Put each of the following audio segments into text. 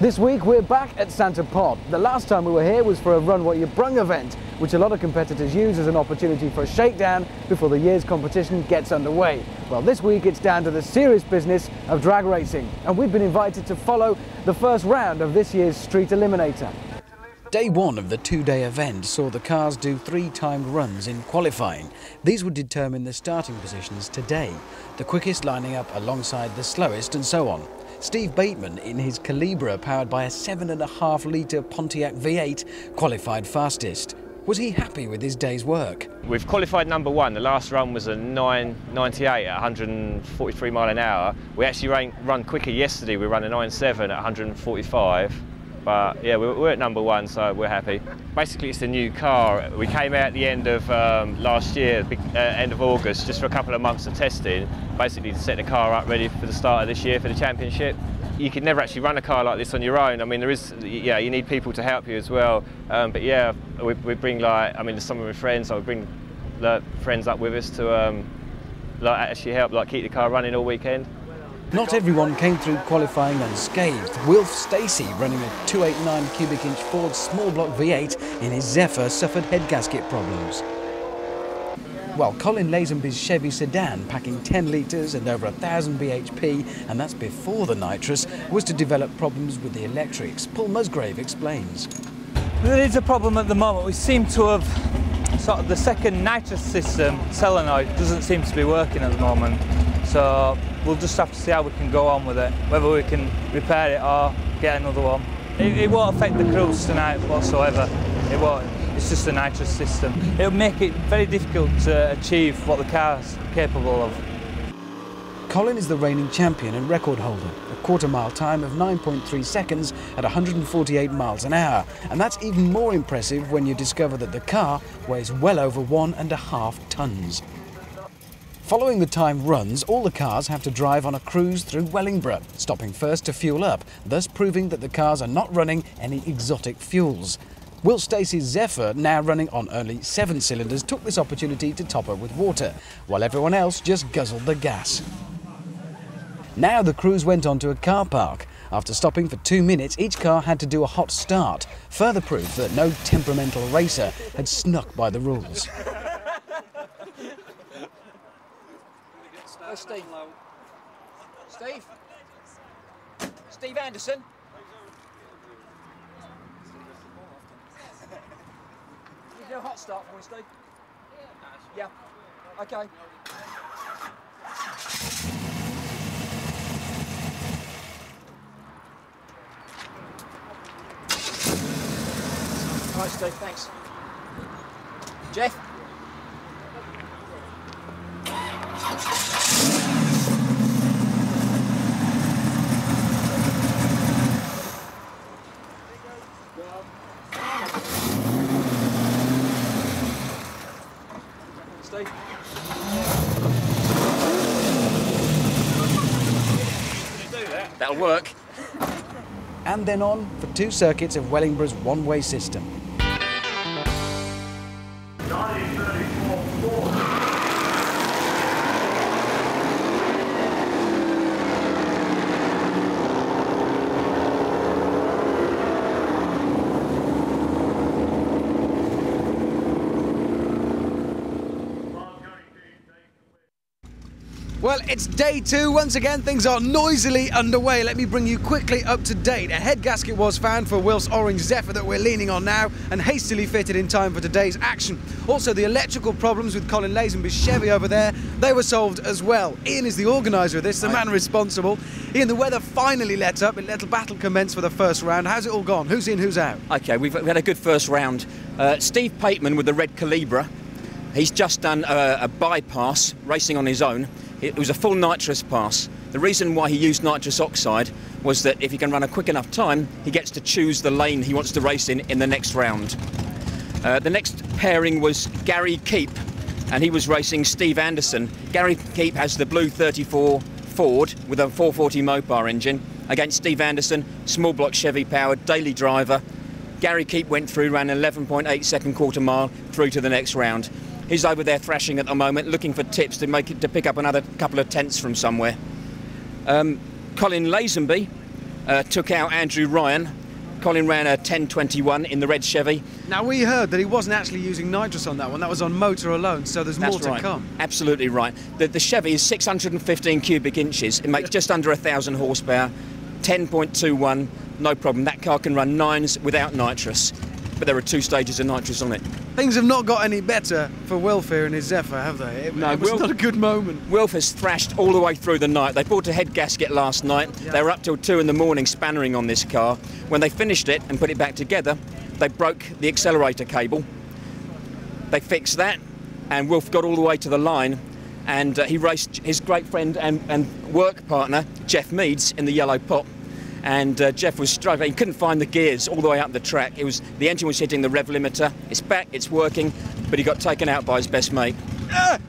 This week we're back at Santa Pod. The last time we were here was for a Run What You Brung event, which a lot of competitors use as an opportunity for a shakedown before the year's competition gets underway. Well, this week it's down to the serious business of drag racing, and we've been invited to follow the first round of this year's Street Eliminator. Day one of the two-day event saw the cars do 3 timed runs in qualifying. These would determine the starting positions today, the quickest lining up alongside the slowest and so on. Steve Pateman, in his Calibra powered by a 7.5 litre Pontiac V8, qualified fastest. Was he happy with his day's work? We've qualified number 1. The last run was a 9.98 at 143 mile an hour. We actually run quicker yesterday. We ran a 9.7 at 145. But yeah, we're at number 1, so we're happy. Basically, it's a new car. We came out at the end of last year, end of August, just for a couple of months of testing, basically to set the car up ready for the start of this year for the championship. You could never actually run a car like this on your own. I mean, you need people to help you as well. But yeah, we bring some of my friends. I would bring friends up with us to actually help keep the car running all weekend. Not everyone came through qualifying unscathed. Wilf Stacey, running a 289 cubic inch Ford small block V8 in his Zephyr, suffered head gasket problems. While Colin Lazanby's Chevy sedan, packing 10 litres and over 1,000 bhp, and that's before the nitrous, was to develop problems with the electrics. Paul Musgrave explains. There is a problem at the moment. We seem to have sort of the second nitrous system, solenoid, doesn't seem to be working at the moment. So we'll just have to see how we can go on with it, whether we can repair it or get another one. It won't affect the cruise tonight whatsoever. It won't. It's just a nitrous system. It'll make it very difficult to achieve what the car's capable of. Colin is the reigning champion and record holder, a quarter-mile time of 9.3 seconds at 148 miles an hour. And that's even more impressive when you discover that the car weighs well over 1.5 tonnes. Following the timed runs, all the cars have to drive on a cruise through Wellingborough, stopping first to fuel up, thus proving that the cars are not running any exotic fuels. Will Stacey's Zephyr, now running on only 7 cylinders, took this opportunity to top up with water, while everyone else just guzzled the gas. Now the cruise went on to a car park. After stopping for 2 minutes, each car had to do a hot start, further proof that no temperamental racer had snuck by the rules. Where's Steve? Steve? Steve Anderson? Can you do a hot start for me, Steve? Yeah. Okay. All right, Steve, thanks. Jeff? Steve? That'll work. And then on for 2 circuits of Wellingborough's one-way system. Well, it's day 2. Once again, things are noisily underway. Let me bring you quickly up to date. A head gasket was found for Wilf's orange Zephyr that we're leaning on now and hastily fitted in time for today's action. Also, the electrical problems with Colin Lazanby's Chevy over there, they were solved as well. Ian is the organiser of this, the man responsible. Ian, the weather finally let up. A little battle commenced for the first round. How's it all gone? Who's in, who's out? OK, we've had a good first round. Steve Pateman with the red Calibra. He's just done a bypass, racing on his own. It was a full nitrous pass. The reason why he used nitrous oxide was that if he can run a quick enough time, he gets to choose the lane he wants to race in the next round. The next pairing was Gary Keep, and he was racing Steve Anderson. Gary Keep has the blue 34 Ford with a 440 Mopar engine against Steve Anderson, small block Chevy powered, daily driver. Gary Keep went through, ran 11.8 second quarter mile through to the next round. He's over there thrashing at the moment, looking for tips to pick up another couple of tenths from somewhere. Colin Lazanby took out Andrew Ryan. Colin ran a 10.21 in the red Chevy. Now, we heard that he wasn't actually using nitrous on that one. That was on motor alone, so there's more to come. Absolutely right. The Chevy is 615 cubic inches. It makes just under 1,000 horsepower. 10.21, no problem. That car can run 9s without nitrous, but there are 2 stages of nitrous on it. Things have not got any better for Wilf here in his Zephyr, have they? It was not a good moment. Wilf has thrashed all the way through the night. They bought a head gasket last night. Yeah. They were up till 2 in the morning spannering on this car. When they finished it and put it back together, they broke the accelerator cable. They fixed that, and Wilf got all the way to the line, and he raced his great friend and work partner, Jeff Meads, in the yellow pop. And Jeff was struggling. He couldn't find the gears all the way up the track. The engine was hitting the rev limiter. It's back, it's working, but he got taken out by his best mate.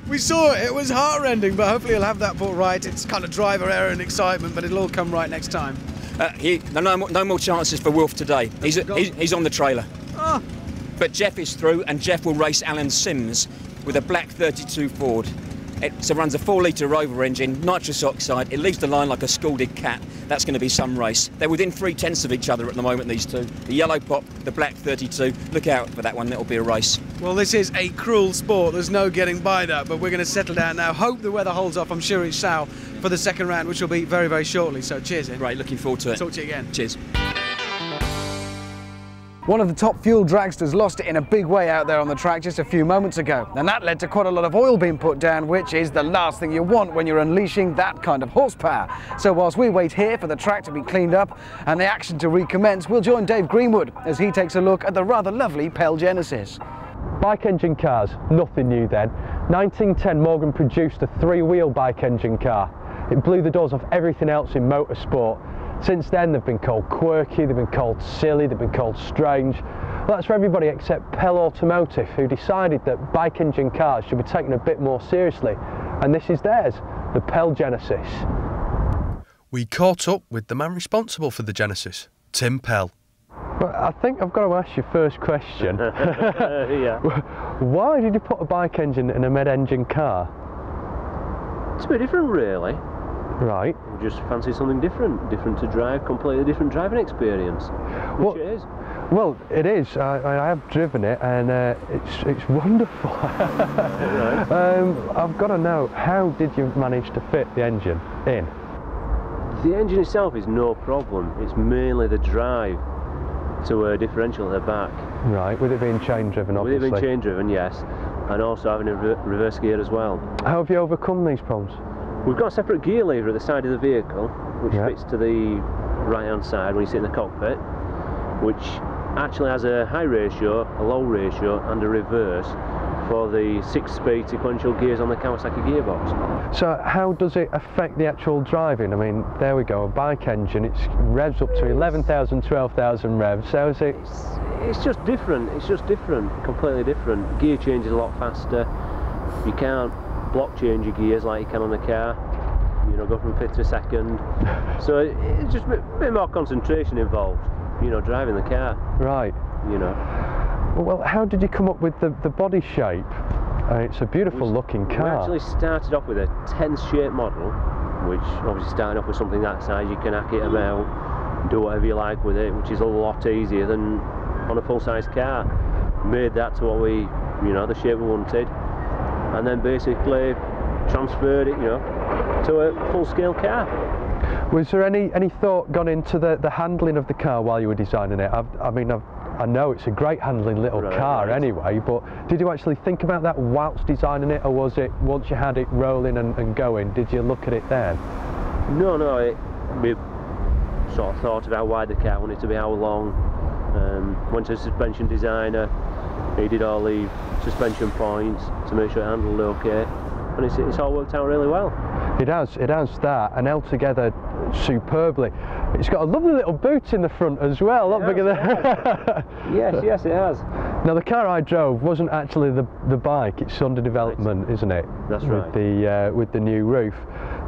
We saw it. It was heart-rending, but hopefully he'll have that put right. It's kind of driver error and excitement, but it'll all come right next time. No more chances for Wilf today. He's on the trailer. Oh. But Jeff is through, and Jeff will race Alan Sims with a black 32 Ford. It runs a 4-litre Rover engine, nitrous oxide. It leaves the line like a scalded cat. That's going to be some race. They're within 3/10 of each other at the moment, these two. The yellow pop, the black 32. Look out for that one. It'll be a race. Well, this is a cruel sport. There's no getting by that, but we're going to settle down now. Hope the weather holds off. I'm sure it shall for the second round, which will be very, very shortly. So cheers, Ian. Great, looking forward to it. Talk to you again. Cheers. One of the top fuel dragsters lost it in a big way out there on the track just a few moments ago, and that led to quite a lot of oil being put down, which is the last thing you want when you're unleashing that kind of horsepower. So whilst we wait here for the track to be cleaned up and the action to recommence, we'll join Dave Greenwood as he takes a look at the rather lovely Pail Genesis. Bike engine cars, nothing new then. 1910 Morgan produced a 3-wheel bike engine car. It blew the doors off everything else in motorsport. Since then they've been called quirky, they've been called silly, they've been called strange. Well, that's for everybody except Pell Automotive, who decided that bike engine cars should be taken a bit more seriously. And this is theirs, the Pail Genesis. We caught up with the man responsible for the Genesis, Tim Pell. Well, I think I've got to ask you first question. Yeah. Why did you put a bike engine in a mid-engine car? It's a bit different, really. Right. We just fancy something different to drive, completely different driving experience, which it is. Well, it is. I have driven it, and it's wonderful. I've got to know, how did you manage to fit the engine in? The engine itself is no problem. It's mainly the drive to a differential at the back. Right, with it being chain driven, obviously. With it being chain driven, yes, and also having a reverse gear as well. How have you overcome these problems? We've got a separate gear lever at the side of the vehicle, which fits to the right-hand side when you sit in the cockpit, which actually has a high ratio, a low ratio, and a reverse for the 6-speed sequential gears on the Kawasaki gearbox. So how does it affect the actual driving? I mean, there we go, a bike engine, it revs up to 11,000, 12,000 revs. How is it? It's just different. It's just different, completely different. Gear change is a lot faster. You can't block change your gears like you can on a car, you know, go from 5th to 2nd. So it's just a bit more concentration involved, you know, driving the car. Right. You know. Well, how did you come up with the body shape? It's a beautiful looking car. We actually started off with a 10th shape model, which obviously starting off with something that size, you can hack it about, do whatever you like with it, which is a lot easier than on a full-size car. Made that to what we, you know, the shape we wanted, and then basically transferred it, you know, to a full-scale car. Was there any thought gone into the handling of the car while you were designing it? I know it's a great handling little car anyway, but did you actually think about that whilst designing it, or was it once you had it rolling and going, did you look at it then? No, we sort of thought about why the car wanted to be, how long. Went to a suspension designer. He did all the suspension points to make sure it handled okay, and it's all worked out really well. It has that, and held together superbly. It's got a lovely little boot in the front as well, a lot bigger than... Yes, it has. Now the car I drove wasn't actually the bike, it's under development, isn't it? That's right. With the new roof.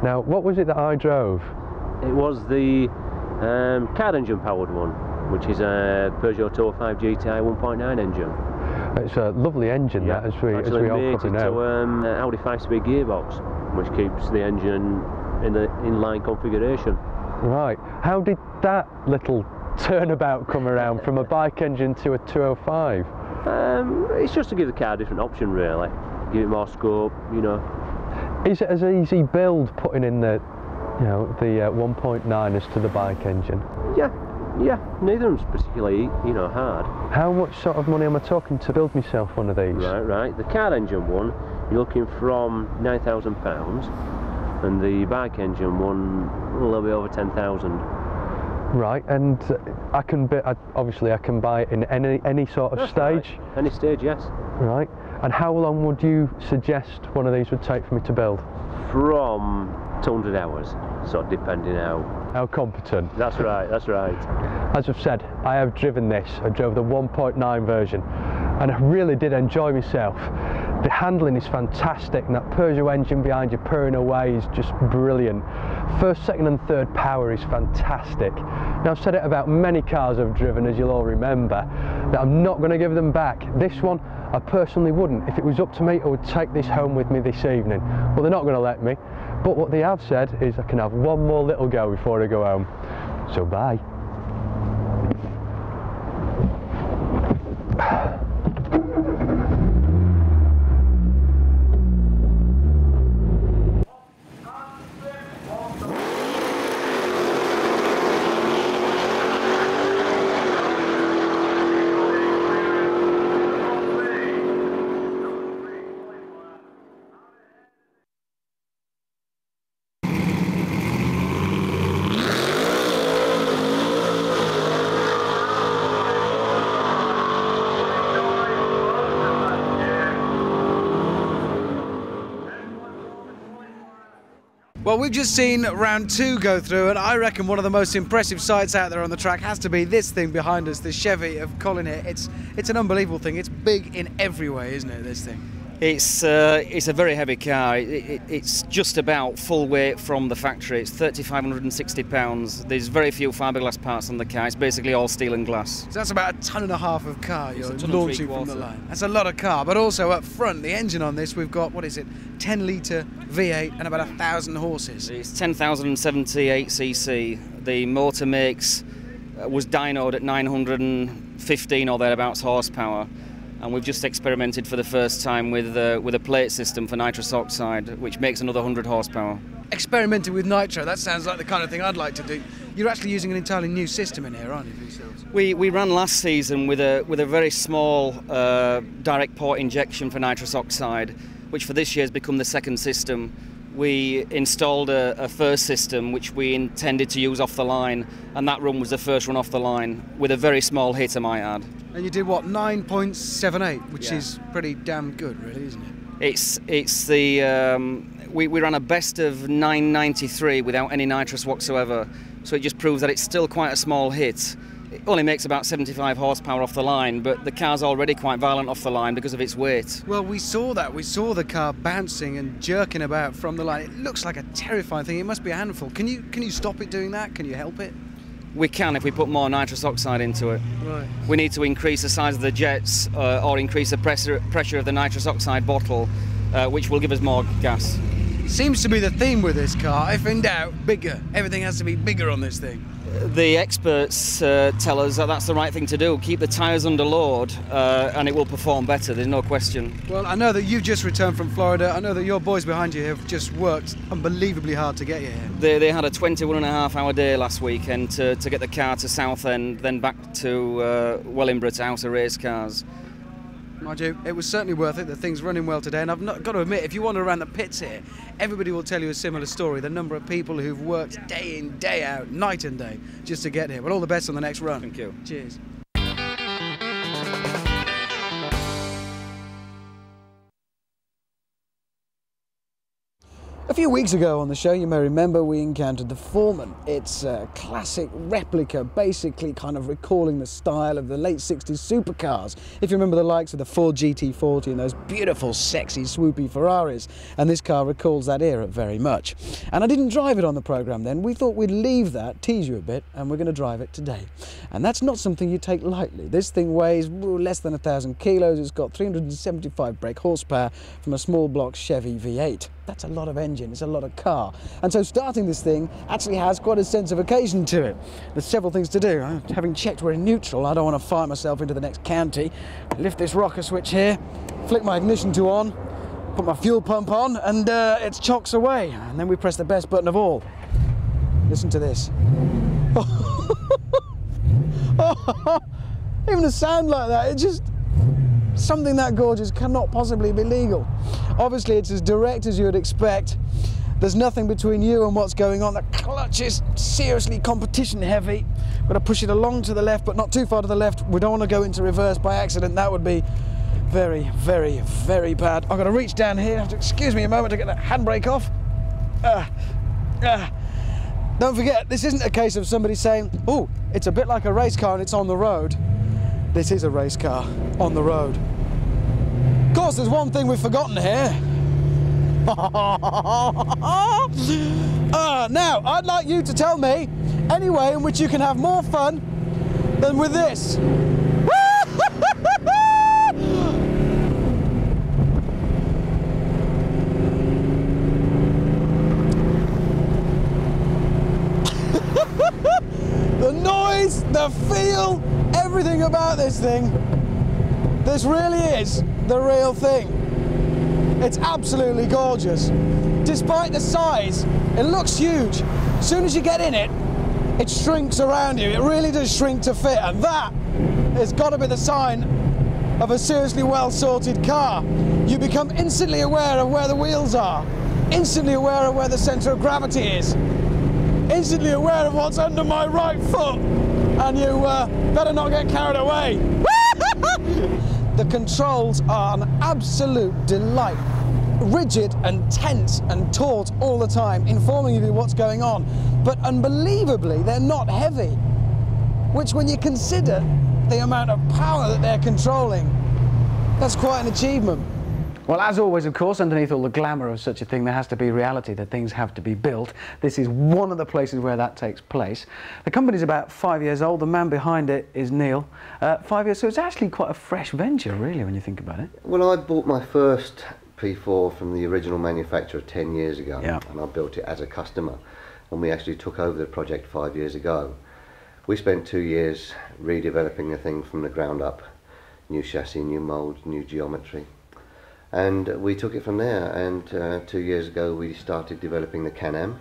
Now, what was it that I drove? It was the car engine powered one, which is a Peugeot 205 GTI 1.9 engine. It's a lovely engine, that, as we all probably know. To Audi 5-speed gearbox, which keeps the engine in the inline configuration. Right. How did that little turnabout come around from a bike engine to a 205? It's just to give the car a different option, really. Give it more scope, you know. Is it as easy build putting in the 1.9 as to the bike engine? Yeah, neither of them's particularly, hard. How much sort of money am I talking to build myself one of these? Right. The car engine one, you're looking from £9,000, and the bike engine one, a little bit over 10,000. Right, and obviously I can buy it in any sort of That's stage? Right. Any stage, yes. Right, and how long would you suggest one of these would take for me to build? From 200 hours, so depending how competent. That's right. As I've said, I have driven this. I drove the 1.9 version, and I really did enjoy myself. The handling is fantastic, and that Peugeot engine behind you purring away is just brilliant. First, second and third power is fantastic. Now, I've said it about many cars I've driven, as you'll all remember, that I'm not going to give them back. This one, I personally wouldn't. If it was up to me, I would take this home with me this evening. Well, they're not going to let me, but what they have said is I can have one more little go before I go home. So bye. Well, we've just seen round 2 go through, and I reckon one of the most impressive sights out there on the track has to be this thing behind us, the Chevy of Colony. It's an unbelievable thing. It's big in every way, isn't it, this thing? It's a very heavy car. It's just about full weight from the factory. It's 3,560 pounds. There's very few fiberglass parts on the car. It's basically all steel and glass. So that's about 1.5 tons of car you're launching from the line. That's a lot of car, but also up front, the engine on this, we've got, 10-litre V8 and about 1,000 horses. It's 10,078 cc. The motor was dynoed at 915 or thereabouts horsepower. And we've just experimented for the first time with a plate system for nitrous oxide, which makes another 100 horsepower. Experimenting with nitro, that sounds like the kind of thing I'd like to do. You're actually using an entirely new system in here, aren't you, for yourselves? We ran last season with a very small direct port injection for nitrous oxide, which for this year has become the second system. We installed a first system which we intended to use off the line, and that run was the first run off the line with a very small hit, I might add. And you did what, 9.78, which is pretty damn good, really, isn't it? It's the we ran a best of 993 without any nitrous whatsoever, so it just proves that it's still quite a small hit. It only makes about 75 horsepower off the line, but the car's already quite violent off the line because of its weight. Well, we saw that. We saw the car bouncing and jerking about from the line. It looks like a terrifying thing. It must be a handful. Can you stop it doing that? Can you help it? We can if we put more nitrous oxide into it. Right. We need to increase the size of the jets or increase the pressure of the nitrous oxide bottle, which will give us more gas. Seems to be the theme with this car. If in doubt, bigger. Everything has to be bigger on this thing. The experts tell us that that's the right thing to do. Keep the tyres under load and it will perform better, there's no question. Well, I know that you've just returned from Florida. I know that your boys behind you have just worked unbelievably hard to get you here. They had a 21.5-hour day last weekend to get the car to Southend, then back to Wellingborough to House of Race Cars. Mind you, it was certainly worth it. The thing's running well today, and I've got to admit, if you wander around the pits here, everybody will tell you a similar story. The number of people who've worked day in, day out, night and day, just to get here. Well, all the best on the next run. Thank you. Cheers. A few weeks ago on the show, you may remember, we encountered the Foreman. It's a classic replica, basically kind of recalling the style of the late 60s supercars. If you remember the likes of the Ford GT40 and those beautiful, sexy, swoopy Ferraris. And this car recalls that era very much. And I didn't drive it on the programme then. We thought we'd leave that, tease you a bit, and we're going to drive it today. And that's not something you take lightly. This thing weighs less than 1,000 kilos. It's got 375 brake horsepower from a small block Chevy V8. That's a lot of engine, it's a lot of car. And so starting this thing actually has quite a sense of occasion to it. There's several things to do. Having checked we're in neutral, I don't want to fire myself into the next county. Lift this rocker switch here, flick my ignition to on, put my fuel pump on, and it chocks away. And then we press the best button of all. Listen to this. Even a sound like that, it just... Something that gorgeous cannot possibly be legal. Obviously, it's as direct as you would expect. There's nothing between you and what's going on. The clutch is seriously competition heavy. Got to push it along to the left, but not too far to the left. We don't want to go into reverse by accident. That would be very, very, very bad. I've got to reach down here. Have to excuse me a moment to get the handbrake off. Don't forget, this isn't a case of somebody saying, oh, it's a bit like a race car and it's on the road. This is a race car on the road. Of course, there's one thing we've forgotten here. Now, I'd like you to tell me any way in which you can have more fun than with this. The noise, the feel, everything about this thing, this really is the real thing. It's absolutely gorgeous. Despite the size, it looks huge. As soon as you get in it, it shrinks around you. It really does shrink to fit, and that has got to be the sign of a seriously well-sorted car. You become instantly aware of where the wheels are, instantly aware of where the centre of gravity is, instantly aware of what's under my right foot, and you better not get carried away. The controls are an absolute delight. Rigid and tense and taut all the time, informing you what's going on. But unbelievably, they're not heavy, which when you consider the amount of power that they're controlling, that's quite an achievement. Well, as always, of course, underneath all the glamour of such a thing, there has to be reality, that things have to be built. This is one of the places where that takes place. The company's about 5 years old. The man behind it is Neil. 5 years, so it's actually quite a fresh venture, really, when you think about it. Well, I bought my first P4 from the original manufacturer 10 years ago, and I built it as a customer. And we actually took over the project 5 years ago. We spent 2 years redeveloping the thing from the ground up. New chassis, new mould, new geometry. And we took it from there, and 2 years ago we started developing the Can-Am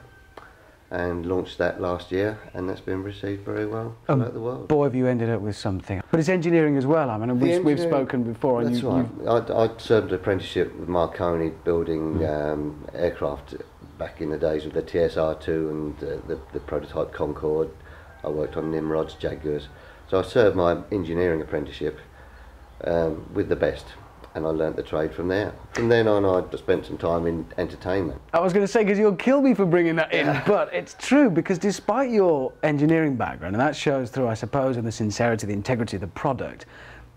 and launched that last year, and that's been received very well throughout the world. Boy, have you ended up with something. But it's engineering as well, I mean, we've spoken before. That's right. I served an apprenticeship with Marconi building aircraft back in the days with the TSR-2 and the prototype Concorde. I worked on Nimrods, Jaguars. So I served my engineering apprenticeship with the best. And I learnt the trade from there. From then on, I spent some time in entertainment. I was going to say, because you'll kill me for bringing that in, but it's true, because despite your engineering background, and that shows through, I suppose, in the sincerity, the integrity of the product,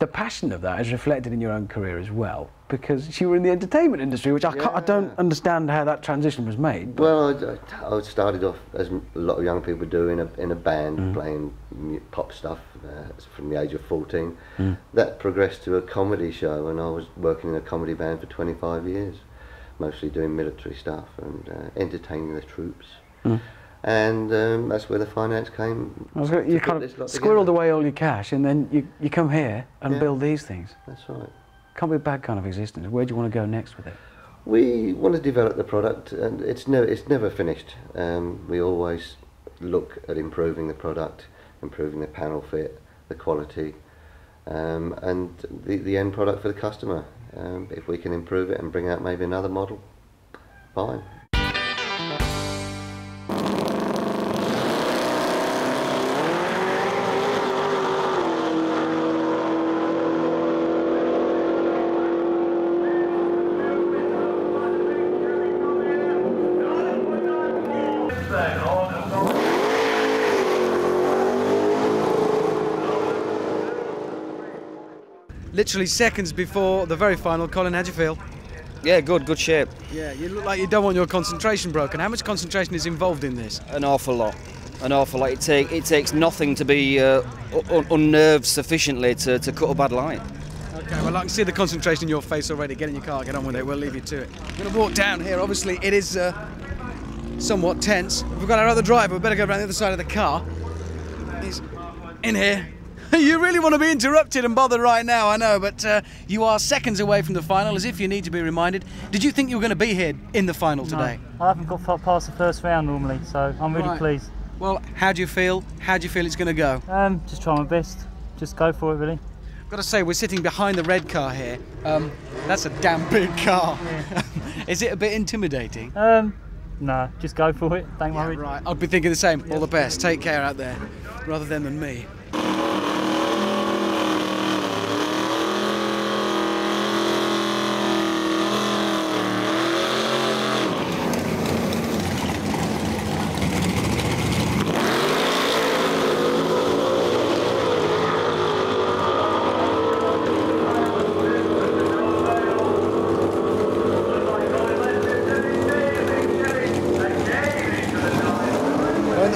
the passion of that is reflected in your own career as well, because you were in the entertainment industry, which I don't understand how that transition was made. Well, I started off, as a lot of young people do, in a band, playing pop stuff from the age of 14. That progressed to a comedy show, and I was working in a comedy band for 25 years, mostly doing military stuff and entertaining the troops. And that's where the finance came. You kind of squirreled away all your cash, and then you come here and build these things. That's right. Can't be a bad kind of existence. Where do you want to go next with it? We want to develop the product, and it's never finished. We always look at improving the product, improving the panel fit, the quality, and the end product for the customer. If we can improve it and bring out maybe another model, fine. literally seconds before the very final. Colin, how'd you feel? Yeah, good shape. Yeah, you look like you don't want your concentration broken. How much concentration is involved in this? An awful lot. An awful lot. It takes nothing to be unnerved sufficiently to cut a bad line. Okay, well I can see the concentration in your face already. Get in your car, get on with it, we'll leave you to it. I'm going to walk down here. Obviously it is somewhat tense. We've got our other driver, we better go around the other side of the car. He's in here. You really want to be interrupted and bothered right now, I know, but you are seconds away from the final, as if you need to be reminded. Did you think you were going to be here in the final today? No, I haven't got past the first round normally, so I'm really pleased. Well, how do you feel? How do you feel it's going to go? Just try my best. Just go for it, really. I've got to say, we're sitting behind the red car here. That's a damn big car. Yeah. Is it a bit intimidating? No, just go for it. Don't worry. Right, I'd be thinking the same. All the best. Take care out there, rather them than me.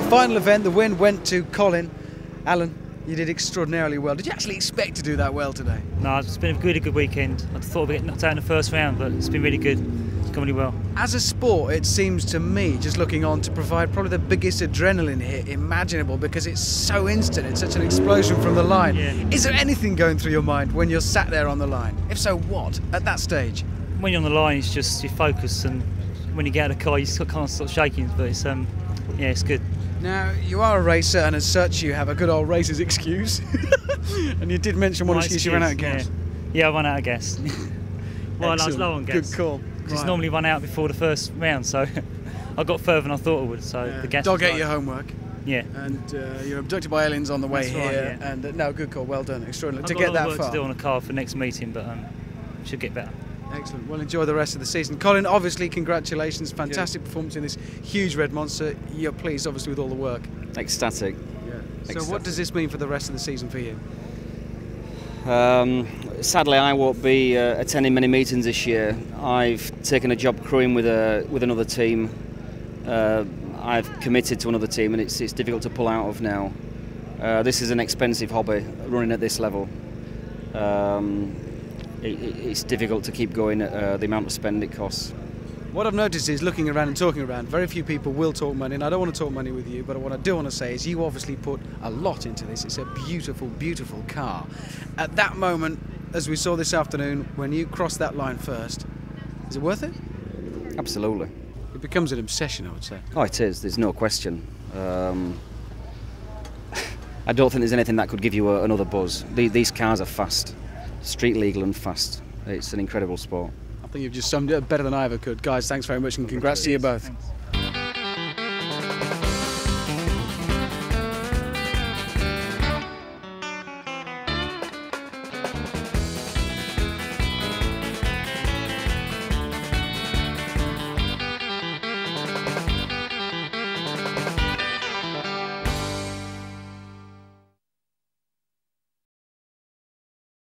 Final event, the win went to Colin. Alan, you did extraordinarily well. Did you actually expect to do that well today? No, it's been a really good weekend. I thought we'd get knocked out in the first round, but it's been really good. It's gone really well. As a sport, it seems to me, just looking on, to provide probably the biggest adrenaline hit imaginable, because it's so instant. It's such an explosion from the line. Yeah. Is there anything going through your mind when you're sat there on the line? If so, what at that stage? When you're on the line, it's just your focus, and when you get out of the car, you can't stop shaking. But it's yeah, it's good. Now, you are a racer, and as such you have a good old racer's excuse. And you did mention one excuse, you ran out of gas. Yeah, I ran out of gas. Well, I was low on gas. Good call. Because it's normally run out before the first round, so I got further than I thought I would, so the gas Dog ate your homework. Yeah. And you're abducted by aliens on the way here. Yeah. And no, good call, well done, extraordinary. I've to got get a lot that of work far. to do on a car for next meeting, but should get better. Excellent. Well, enjoy the rest of the season. Colin, obviously, congratulations. Fantastic performance in this huge red monster. You're pleased, obviously, with all the work. Ecstatic. Yeah. So Ecstatic. what does this mean for the rest of the season for you? Sadly, I won't be attending many meetings this year. I've taken a job crewing with another team. I've committed to another team, and it's difficult to pull out of now. This is an expensive hobby, running at this level. It's difficult to keep going at the amount of spend it costs. What I've noticed is, looking around and talking around, very few people will talk money, and I don't want to talk money with you, but what I do want to say is you obviously put a lot into this. It's a beautiful, beautiful car. At that moment, as we saw this afternoon, when you crossed that line first, is it worth it? Absolutely. It becomes an obsession, I would say. Oh, it is. There's no question. I don't think there's anything that could give you another buzz. These cars are fast. Street legal and fast. It's an incredible sport. I think you've just summed it up better than I ever could. Guys, thanks very much, and congrats to you both. Thanks.